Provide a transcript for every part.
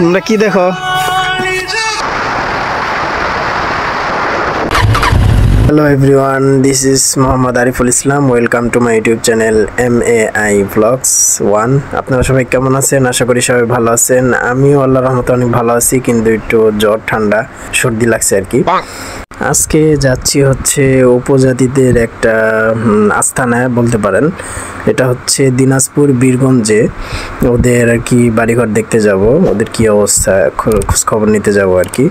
তোমরা কি দেখো? Hello everyone, this is Muhammad Ariful Islam. Welcome to my YouTube channel MAI Vlogs 1. আপনারা সবাই কেমন আছেন? আশা করি সবাই ভালো আছেন। আমিও আল্লাহর রহমতে অনেক ভালো আছি, কিন্তু একটু জ্বর ঠান্ডা সর্দি লাগছে আর কি। আজকে যাচ্ছি হচ্ছে উপজাতিদের একটা আস্তানায় বলতে পারেন। এটা হচ্ছে দিনাজপুর বীরগঞ্জে। ওদের আর কি বাড়িঘর দেখতে যাব, ওদের কি অবস্থা খোঁজ খবর নিতে যাব আর কি।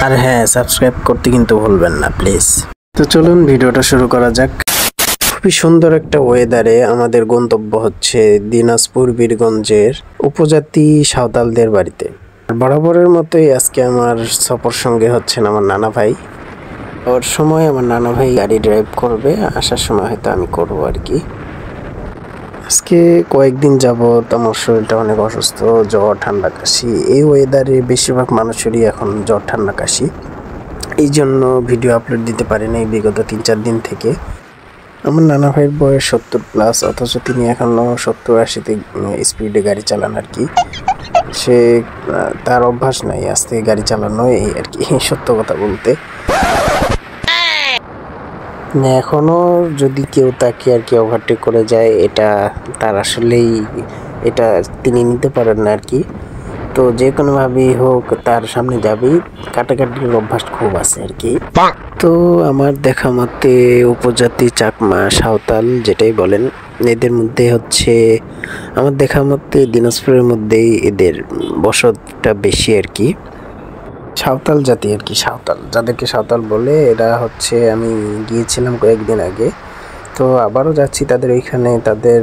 আর হ্যাঁ, সাবস্ক্রাইব করতে কিন্তু ভুলবেন না প্লিজ। তো চলুন ভিডিওটা শুরু করা যাক। খুবই সুন্দর একটা ওয়েদারে আমাদের গন্তব্য হচ্ছে দিনাজপুর বীরগঞ্জের উপজাতি সাঁওতালদের বাড়িতে। বরাবরের মতোই আজকে আমার সফর সঙ্গে হচ্ছেন আমার নানা ভাই। ওর সময় আমার নানা ভাই গাড়ি ড্রাইভ করবে, আসার সময় হয়তো আমি করবো আর কি। আজকে কয়েকদিন যাবত আমার শরীরটা অনেক অসুস্থ, জ্বর ঠান্ডা কাশি। এই ওয়েদারে বেশিরভাগ মানুষেরই এখন জ্বর ঠান্ডা কাশি। এই জন্য ভিডিও আপলোড দিতে পারিনি বিগত 3-4 দিন থেকে। আমার নানা ভাইয়ের বয়স 70+, অথচ তিনি এখনও 70-80-তে স্পিডে গাড়ি চালান আর কি। সে তার অভ্যাস নাই আস্তে গাড়ি চালানো, এই আর কি সত্য কথা বলতে। এখনও যদি কেউ তাকে আর কি ওভারটেক করে যায়, এটা তার আসলেই এটা তিনি নিতে পারেন না আর কি। তো যে কোনোভাবেই হোক তার সামনে যাবেই, কাটাকাটির অভ্যাস খুব আছে আর কি। তো আমার দেখা মতে উপজাতি, চাকমা, সাঁওতাল যেটাই বলেন, এদের মধ্যে হচ্ছে আমার দেখা মতে দিনাজপুরের মধ্যেই এদের বসতটা বেশি আর কি। সাঁওতাল জাতি আর কি, সাঁওতাল যাদেরকে সাঁওতাল বলে, এরা হচ্ছে আমি গিয়েছিলাম কয়েকদিন আগে, তো আবারও যাচ্ছি তাদের ওইখানে। তাদের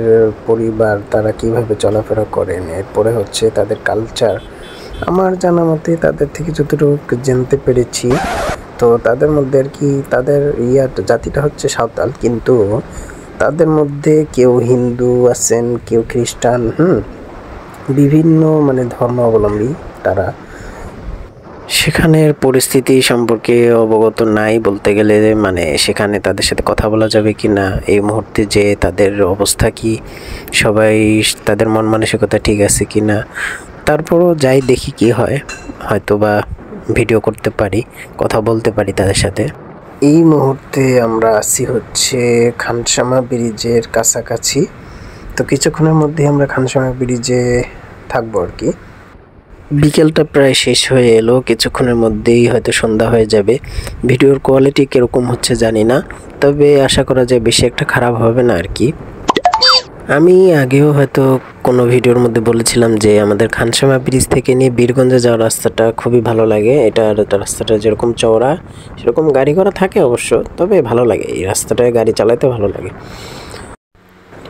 পরিবার, তারা কিভাবে চলাফেরা করেন, এরপরে হচ্ছে তাদের কালচার। আমার জানা মতে তাদের থেকে যতটুকু জানতে পেরেছি, তো তাদের মধ্যে আর কি তাদের জাতিটা হচ্ছে সাঁওতাল, কিন্তু তাদের মধ্যে কেউ হিন্দু আছেন, কেউ খ্রিস্টান, বিভিন্ন মানে ধর্মাবলম্বী তারা। সেখানের পরিস্থিতি সম্পর্কে অবগত নাই বলতে গেলে, মানে সেখানে তাদের সাথে কথা বলা যাবে কি না এই মুহূর্তে, যে তাদের অবস্থা কি, সবাই তাদের মন মানসিকতা ঠিক আছে কি না। তারপরও যাই দেখি কি হয়, হয়তো বা ভিডিও করতে পারি, কথা বলতে পারি তাদের সাথে। এই মুহূর্তে আমরা আছি হচ্ছে খানসামা ব্রিজের কাছাকাছি। তো কিছুক্ষণের মধ্যে আমরা খানসামা ব্রিজে থাকবো আর কি। বিকেলটা প্রায় শেষ হয়ে এলো, কিছুক্ষণের মধ্যেই হয়তো সন্ধ্যা হয়ে যাবে। ভিডিওর কোয়ালিটি কীরকম হচ্ছে জানি না, তবে আশা করা যায় বেশি একটা খারাপ হবে না আর কি। আমি আগেও হয়তো কোনো ভিডিওর মধ্যে বলেছিলাম যে আমাদের খানসামা ব্রিজ থেকে নিয়ে বীরগঞ্জে যাওয়ার রাস্তাটা খুবই ভালো লাগে। এটার রাস্তাটা যেরকম চওড়া, সেরকম গাড়ি ঘোড়া থাকে অবশ্য, তবে ভালো লাগে, এই রাস্তাটায় গাড়ি চালাতে ভালো লাগে।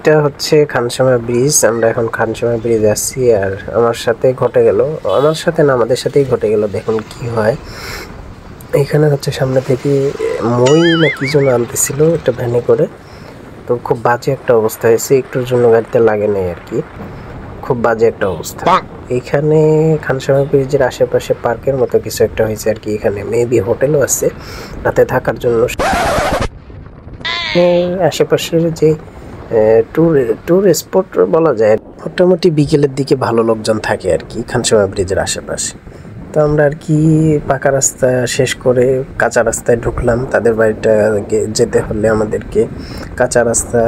এটা হচ্ছে খানসামা ব্রিজ। আমরা এখন খানসামা ব্রিজ আসছি, আর আমার সাথে ঘটে গেল, আমার সাথে না আমাদের সাথেই ঘটে গেল, দেখুন কি হয়। এখানে হচ্ছে সামনে থেকে মই না কি জন্য আনতেছিল একটা ভ্যানে করে, তো খুব বাজে একটা অবস্থা হয়েছে, একটুর জন্য গাড়িতে লাগে নাই আর কি, খুব বাজে একটা অবস্থা। এখানে খানসামা ব্রিজের আশেপাশে পার্কের মতো কিছু একটা হয়েছে আর কি। এখানে মেবি হোটেলও আছে রাতে থাকার জন্য। আশেপাশের যে ট্যুর স্পট বলা যায়, মোটামুটি বিকেলের দিকে ভালো লোকজন থাকে আর কি খানসামা ব্রিজের আশেপাশে। তো আমরা আর কি পাকা রাস্তা শেষ করে কাঁচা রাস্তায় ঢুকলাম। তাদের বাড়িটা যেতে হলে আমাদেরকে কাঁচা রাস্তা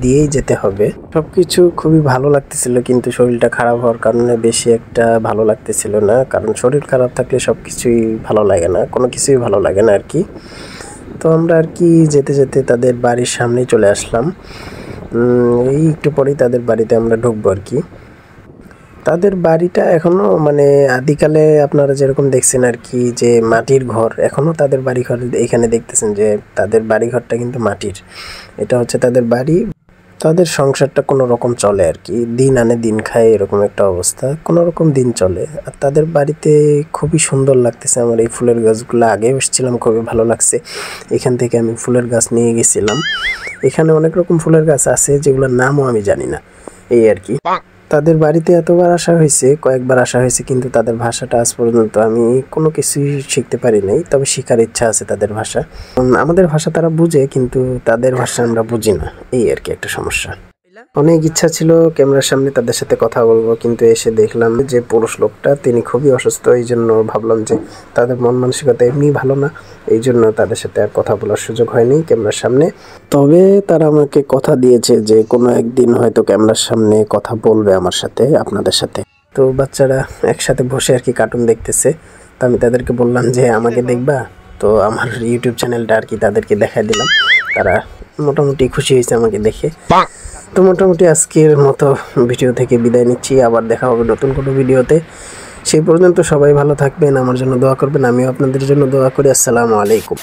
দিয়েই যেতে হবে। সব কিছু খুবই ভালো লাগতেছিল, কিন্তু শরীরটা খারাপ হওয়ার কারণে বেশি একটা ভালো লাগতেছিল না, কারণ শরীর খারাপ থাকলে সব কিছুই ভালো লাগে না, কোনো কিছুই ভালো লাগে না আর কি। তো আমরা আর কি যেতে যেতে তাদের বাড়ির সামনেই চলে আসলাম। এই একটু পরেই তাদের বাড়িতে আমরা ঢুকবো আর কি। তাদের বাড়িটা এখনও মানে আদিকালে আপনারা যেরকম দেখছেন আর কি, যে মাটির ঘর, এখনও তাদের বাড়িঘর এখানে দেখতেছেন যে তাদের বাড়িঘরটা কিন্তু মাটির। এটা হচ্ছে তাদের বাড়ি। তাদের সংসারটা কোনো রকম চলে আর কি, দিন আনে দিন খায়, এরকম একটা অবস্থা, কোনো রকম দিন চলে। আর তাদের বাড়িতে খুবই সুন্দর লাগতেছে আমার এই ফুলের গাছগুলো। আগে এসেছিলাম, খুবই ভালো লাগছে। এখান থেকে আমি ফুলের গাছ নিয়ে গেছিলাম। এখানে অনেক রকম ফুলের গাছ আছে যেগুলোর নামও আমি জানি না, এই আর কি। তাদের বাড়িতে এতবার আসা হয়েছে, কয়েকবার আসা হয়েছে, কিন্তু তাদের ভাষাটা আজ পর্যন্ত আমি কোনো কিছুই শিখতে পারি নাই, তবে শেখার ইচ্ছা আছে তাদের ভাষা। আমাদের ভাষা তারা বুঝে, কিন্তু তাদের ভাষা আমরা বুঝি না, এই আর কি একটা সমস্যা। অনেক ইচ্ছা ছিল ক্যামেরার সামনে তাদের সাথে কথা বলবো, কিন্তু এসে দেখলাম যে পুরুষ লোকটা তিনি খুবই অসুস্থ। এই জন্য ভাবলাম যে তাদের মন মানসিকতা এমনি ভালো না, এই জন্য তাদের সাথে আর কথা বলার সুযোগ হয়নি ক্যামেরার সামনে। তবে তারা আমাকে কথা দিয়েছে যে কোনো একদিন হয়তো ক্যামেরার সামনে কথা বলবে আমার সাথে, আপনাদের সাথে। তো বাচ্চারা একসাথে বসে আর কি কার্টুন দেখতেছে। তো আমি তাদেরকে বললাম যে আমাকে দেখবা, তো আমার ইউটিউব চ্যানেলটা আর কি তাদেরকে দেখাই দিলাম। তারা মোটামুটি খুশি হয়েছে আমাকে দেখে। তো মোটামুটি আজকের মতো ভিডিও থেকে বিদায় নিচ্ছি, আবার দেখা হবে নতুন কোনো ভিডিওতে। সেই পর্যন্ত সবাই ভালো থাকবেন, আমার জন্য দোয়া করবেন, আমিও আপনাদের জন্য দোয়া করি। আসসালামু আলাইকুম।